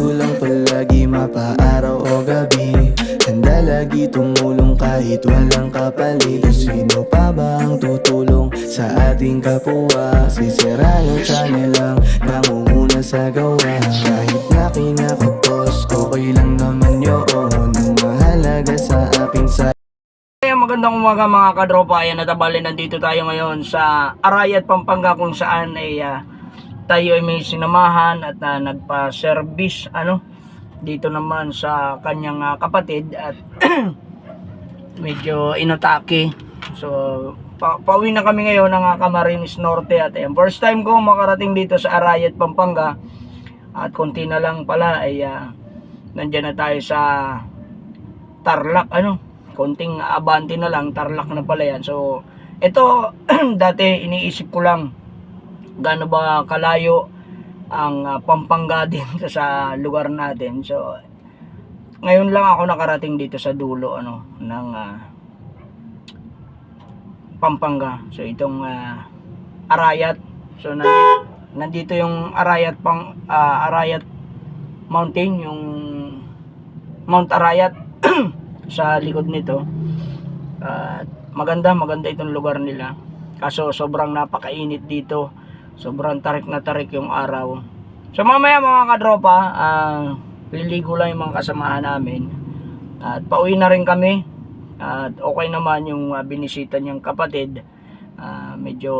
lang palagi, mapaaraw o gabi. Handa lagi tumulong kahit walang kapalit. Sino pa ba ang tutulong sa ating kapwa? Si Serrano Channel lang nangunguna sa gawa. Kahit na kinakapos, okay lang naman yun. Ang mahalaga sa akin sa Magandang umaga mga kadropa. Ayan, natabali, nandito tayo ngayon sa Arayat, Pampanga, kung saan ay tayo ay may sinamahan at nagpa-service dito naman sa kanyang kapatid at medyo inatake. So pauwi na kami ngayon ng Camarines Norte at ayan, first time ko makarating dito sa Arayat, Pampanga at konti na lang pala ay nandiyan na tayo sa Tarlac, konting abante na lang, Tarlac na pala yan. So ito dati iniisip ko lang gaano ba kalayo ang Pampanga din sa lugar natin. So ngayon lang ako nakarating dito sa dulo ng Pampanga. So itong Arayat. So nandito yung Arayat Arayat Mountain, yung Mount Arayat sa likod nito. Maganda itong lugar nila. Kaso sobrang napakainit dito. Sobrang tarik na tarik yung araw. So mamaya mga kadropa, liligo lang yung mga kasamahan namin. At pauwi na rin kami. At okay naman yung binisita niyang kapatid. Medyo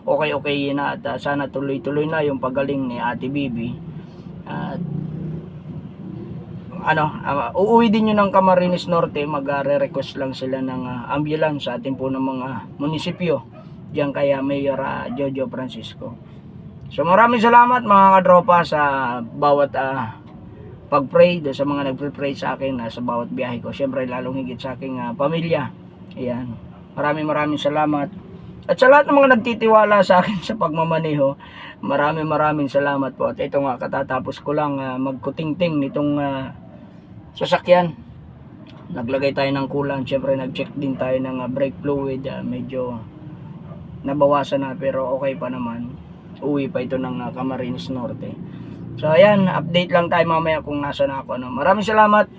okay na at sana tuloy-tuloy na yung pagaling ni Ate Bibi. At uuwi din yun ng Camarines Norte. Magre-request lang sila ng ambulance sa atin po ng mga munisipyo diyan kaya Mayor Jojo Francisco. So maraming salamat mga kadropa sa bawat pag-pray, sa mga nagpre-pray sa akin sa bawat biyahe ko. Siyempre lalong higit sa aking pamilya. Ayan. Maraming salamat. At sa lahat ng mga nagtitiwala sa akin sa pagmamaneho, maraming salamat po. At ito nga, katatapos ko lang magkutingting nitong sasakyan. Naglagay tayo ng kulang. Siyempre nag-check din tayo ng brake fluid. Medyo nabawasan na pero okay pa naman. Uwi pa ito ng Camarines Norte. So ayan, update lang tayo mamaya kung nasa na ako. Maraming salamat.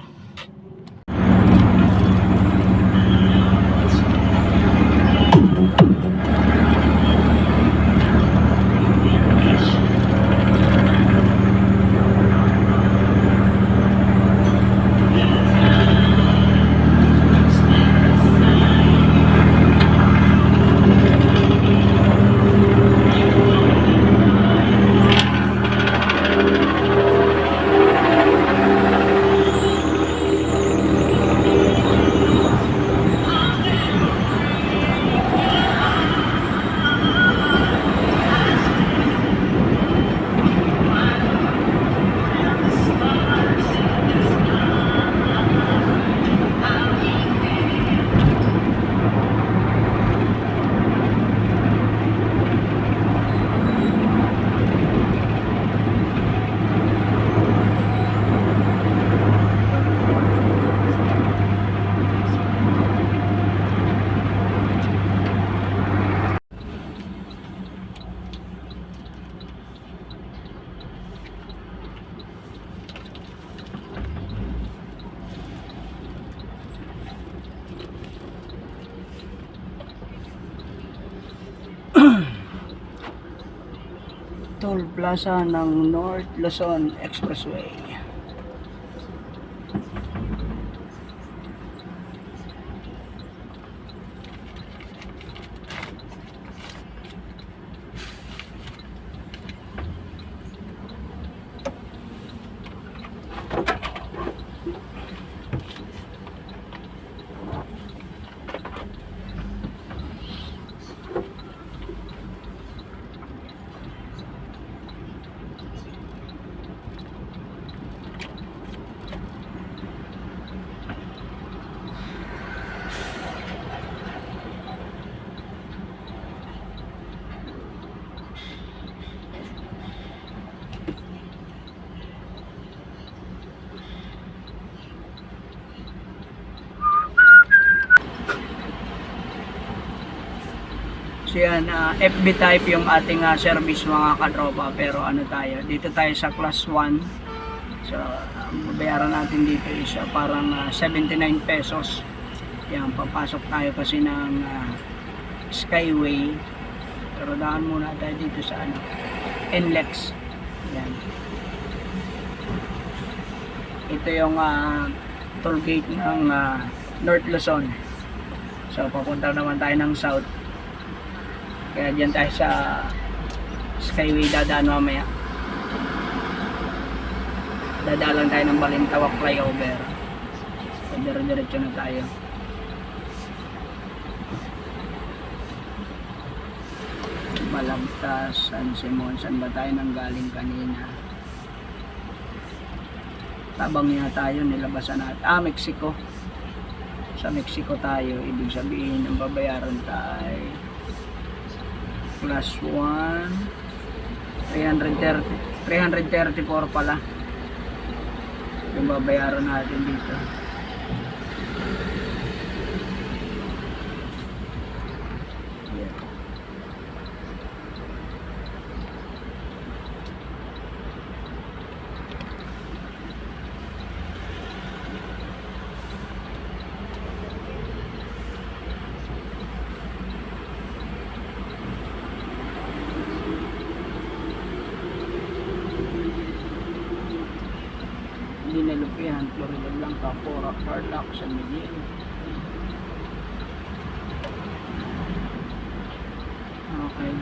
Toll Plaza ng North Luzon Expressway. So yan, FB type yung ating service mga kadropa. Pero ano tayo, dito tayo sa class 1. So, ang babayaran natin dito is parang 79 pesos. Yan, papasok tayo kasi ng Skyway. Pero daan muna tayo dito sa NLEX. Yan. Ito yung toll gate ng North Luzon. So, papunta naman tayo ng South. Kaya dyan tayo sa Skyway dadaan mamaya. Dadaan tayo ng Balintawak flyover. So, dire-diretso na tayo. Malagtas, San Simon, saan ba tayo nang galing kanina? Tabang nga tayo, nilabasan natin. Mexico. Sa Mexico tayo, ibig sabihin ang babayaran tayo plus 1 334 pala yung babayaran natin dito. Dinalupihan, Florida Blanca, Porac, Tarlac, San Miguel. Okay.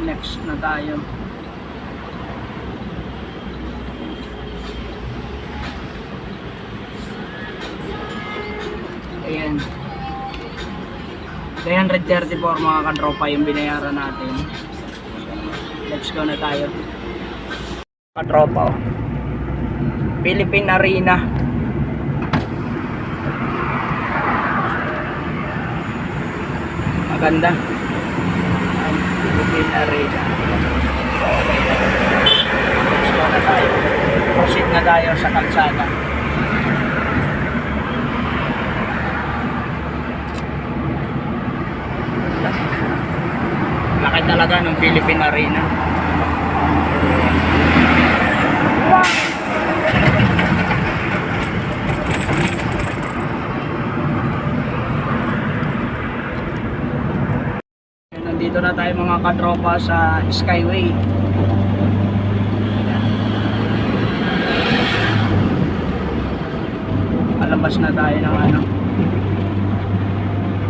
Next na tayo. Ayan. 334 mga kadropa yung binayaran natin. Let's go na tayo. Katropa, Philippine Arena. Maganda. Philippine Arena. Okay. Let's go na tayo. Proceed na tayo sa kalsada. Laki talaga ng Philippine Arena. Nandito na tayo mga katropa sa Skyway. Palabas na tayo ng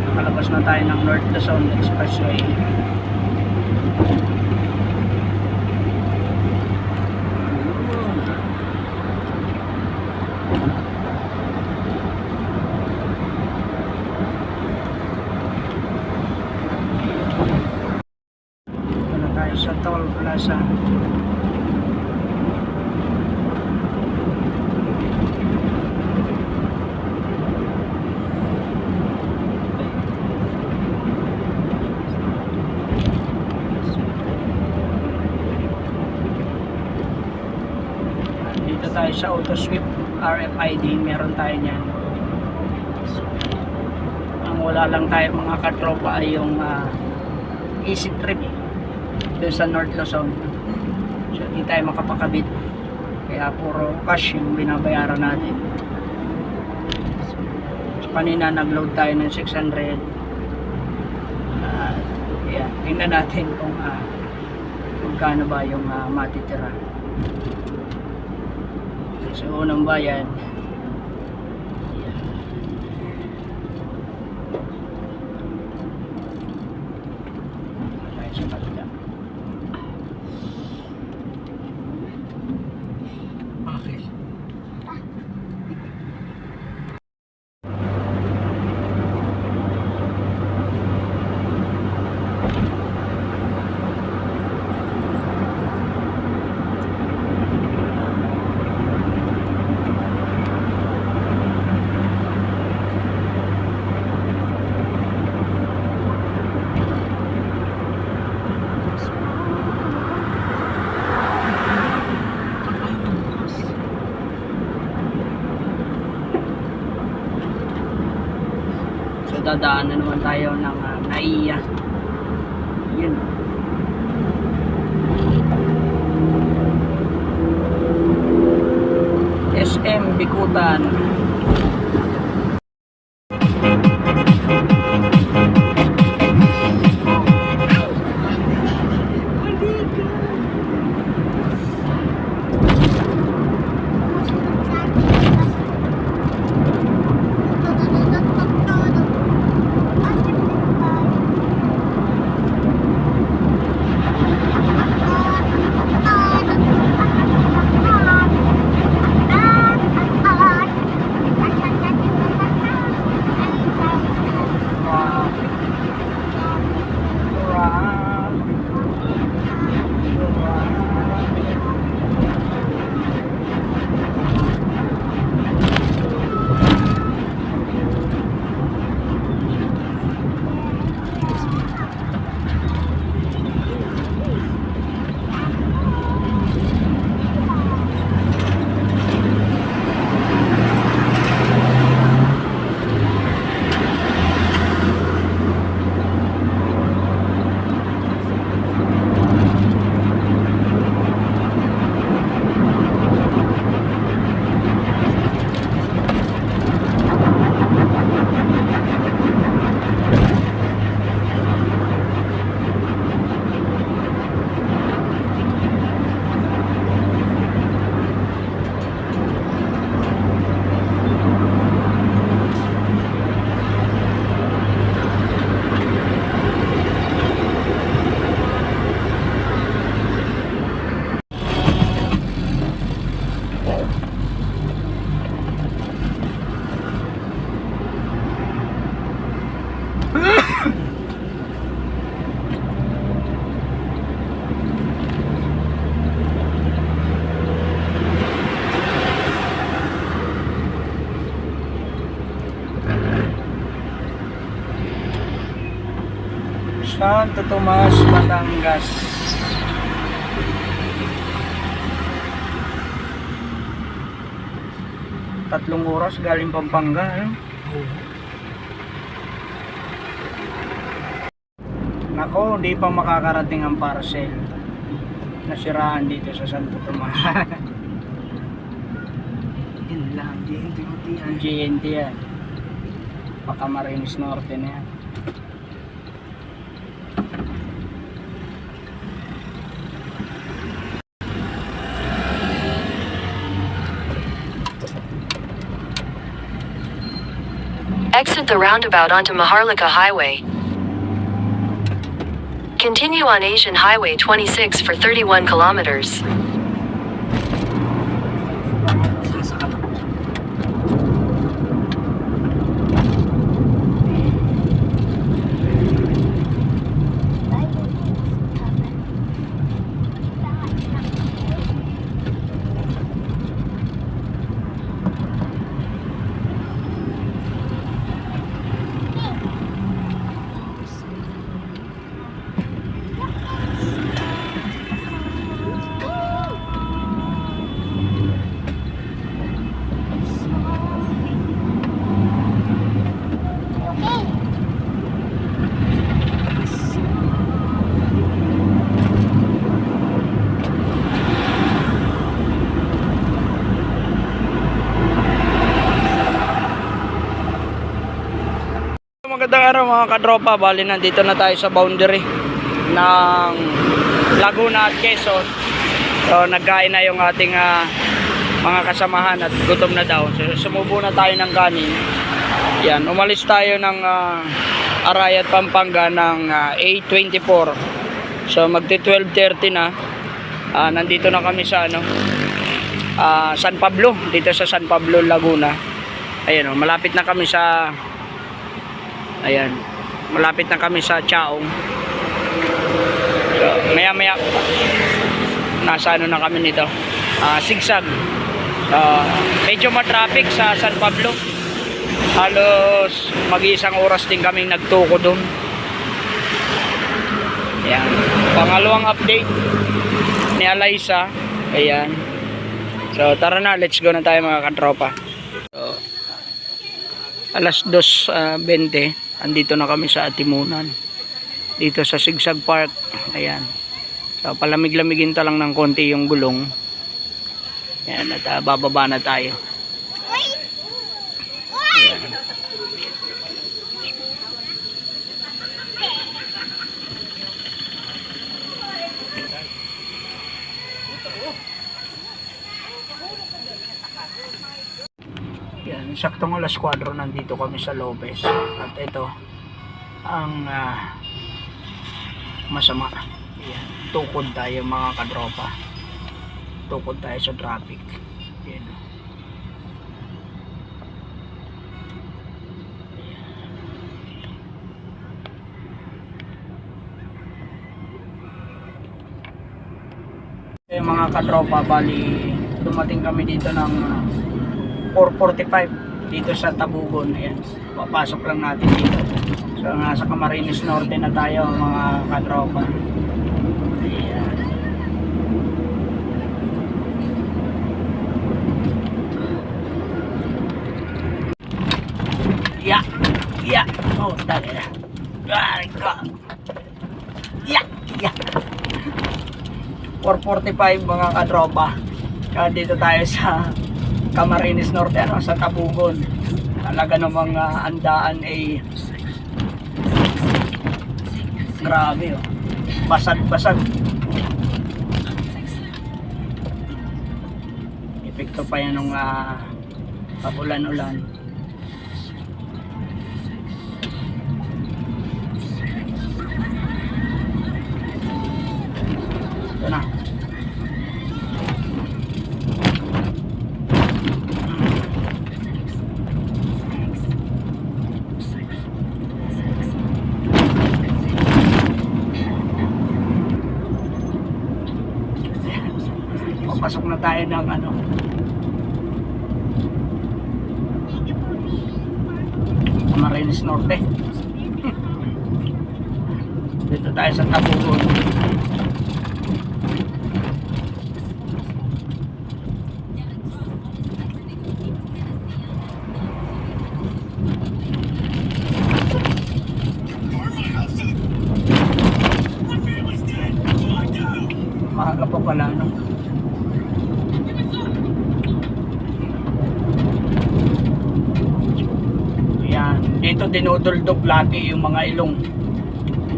Nakalabas na tayo ng North Luzon Expressway. Sa Toll Plaza. Dito tayo sa AutoSweep RFID, meron tayo niyan. Ang wala lang tayo mga katropa ay yung Easy Trip doon sa North Luzon. So hindi tayo makapakabit, kaya puro cash yung binabayaran natin. So kanina nag-load tayo ng 600. Ayan, tingnan natin kung magkano ba yung matitira. So unang bayan, tayo sa kabila. Okay. Dadaan na naman tayo ng NAIA. Yun. Bikutan. Santo Tomas, Batangas. Tatlong oras galing Pampanga. Nako, hindi pa makakarating ang parcel. Nasiraan dito sa Santo Tomas. Yun lang, GNT. Ang GNT yan. Camarines Norte na yan. Exit the roundabout onto Maharlika Highway. Continue on Asian Highway 26 for 31 kilometers. Magandang araw mga kadropa, bali nandito na tayo sa boundary ng Laguna at Quezon. So nagkain na yung ating mga kasamahan at gutom na daw. So sumubo na tayo ng kanin. Yan, umalis tayo ng Arayat, Pampanga ng 8:24. So magti 12:30 na. Nandito na kami sa San Pablo, dito sa San Pablo, Laguna. Ayun, malapit na kami sa malapit na kami sa Chaong. So, maya nasa na kami nito. Sigsag. Medyo matraffic sa San Pablo. Halos mag-iisang oras din kaming nagtuko doon. Ayan. Pangalawang update ni Alaysa. Ayan. So tara na, let's go na tayo mga katropa. So, alas 2:20. Andito na kami sa Atimunan. Dito sa Sigsag Park. Ayan. So palamig-lamigin ta lang ng konti yung gulong. Ayan, at bababa na tayo. Yan, saktong alas 4 nandito kami sa Lopez. At ito ang masama. Yan, tukod tayo mga kadropa. Tukod tayo sa traffic. Yan. Mga kadropa, bali dumating kami dito ng 4:45 dito sa Tabugon. Ayan, papasok lang natin dito. So nasa Camarines Norte na tayo mga kadropa. Ayan. Yeah. Oh, dali na. Yeah. 4:45 mga kadropa. Dito tayo sa Camarines Norte, sa Tabugon. Talaga namang andaan ay grabe, oh. Basag-basag. Epekto pa yan ng pagulan-ulan. Ito na. Papasok na tayo ng Camarines Norte. Dito tayo sa Tabugon. Maaga pa pala, no? Yan, dito dinuduldog lagi yung mga ilong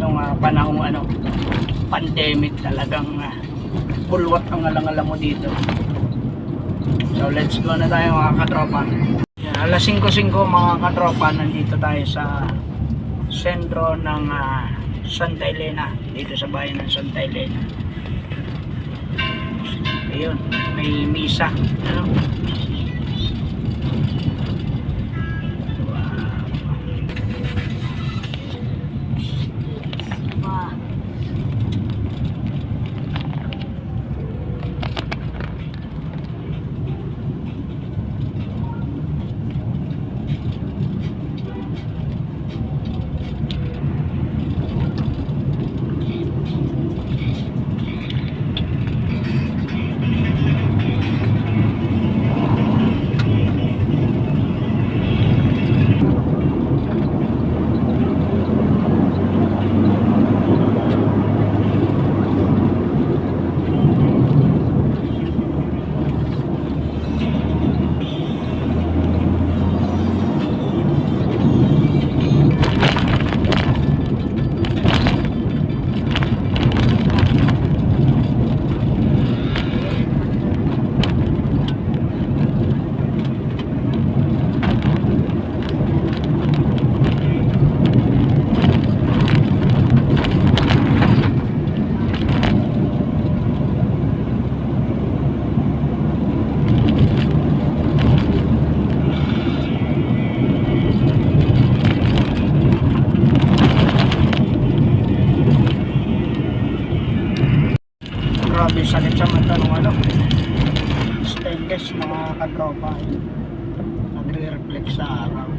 nung panahong pandemic. Talagang bulwat ang alang-alang mo dito. So let's go na tayo mga katropa. Yan, alas 5:05 mga katropa, nandito tayo sa sentro ng Santa Elena, dito sa bayan ng Santa Elena. Ayun, may misa. Grabe sakit sa mata nung stainless mga katropa. Nagre-reflect sa araw.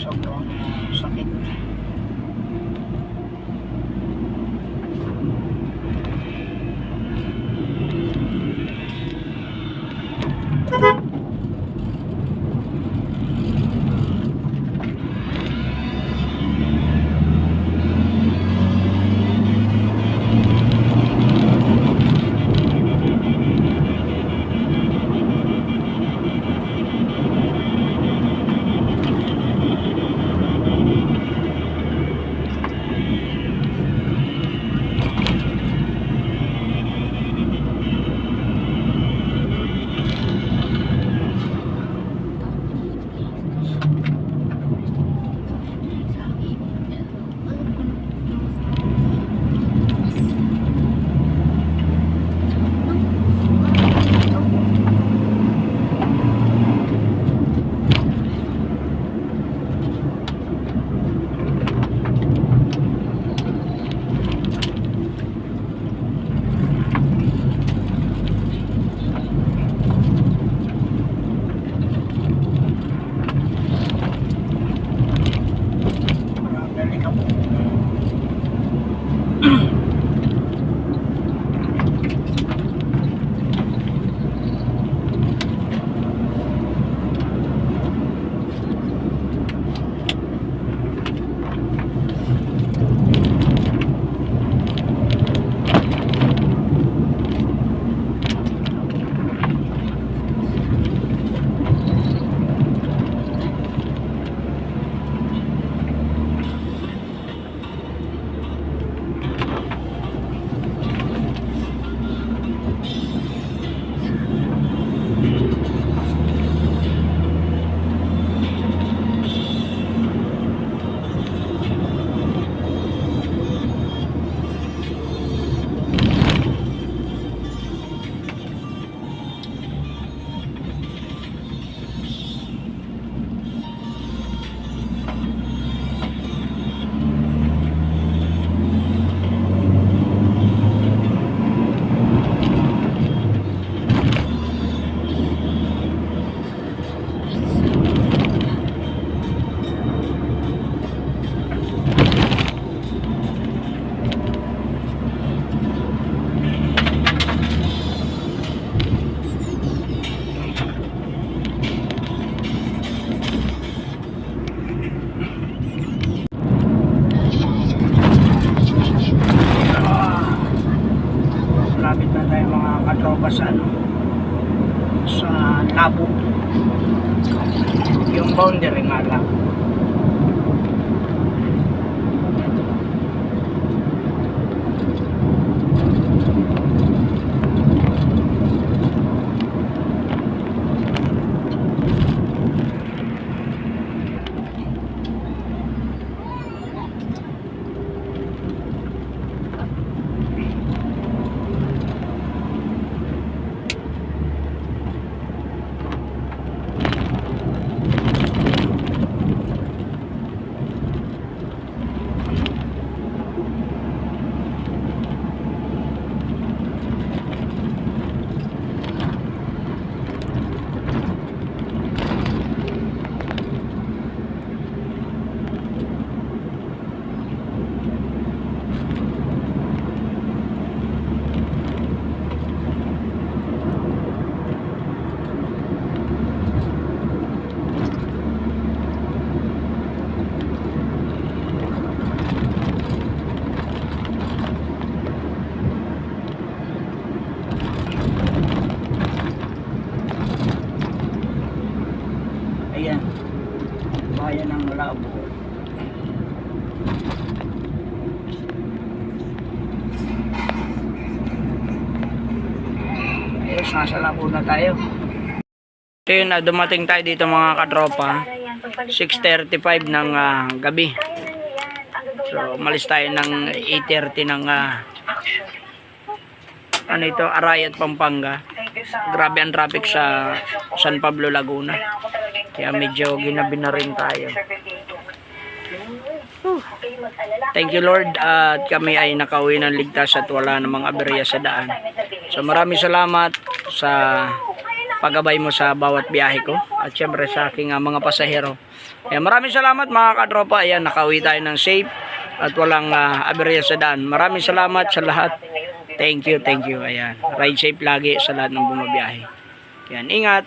Sobrang sakit. malapit na tayo mga katropa sa ano, sa Labo. Yung boundary nga lang. Ayan, bayan ng Malabo. Ayos, nasa Labo na tayo. So yun, dumating tayo dito mga katropa, 6:35 ng gabi. So umalis tayo ng 8:30 ng ano ito, Arayat, Pampanga. Grabe ang traffic sa San Pablo, Laguna. Kaya medyo ginabi na rin tayo. Thank you Lord, at kami ay nakauwi ng ligtas at wala namang aberya sa daan. So maraming salamat sa paggabay mo sa bawat biyahe ko at syempre sa aking mga pasahero. Kaya maraming salamat mga katropa. Ayan, nakauwi tayo ng safe at walang aberya sa daan. Maraming salamat sa lahat. Thank you. Ayan, ride safe lagi sa lahat ng bumabiyahe. Ayan, ingat.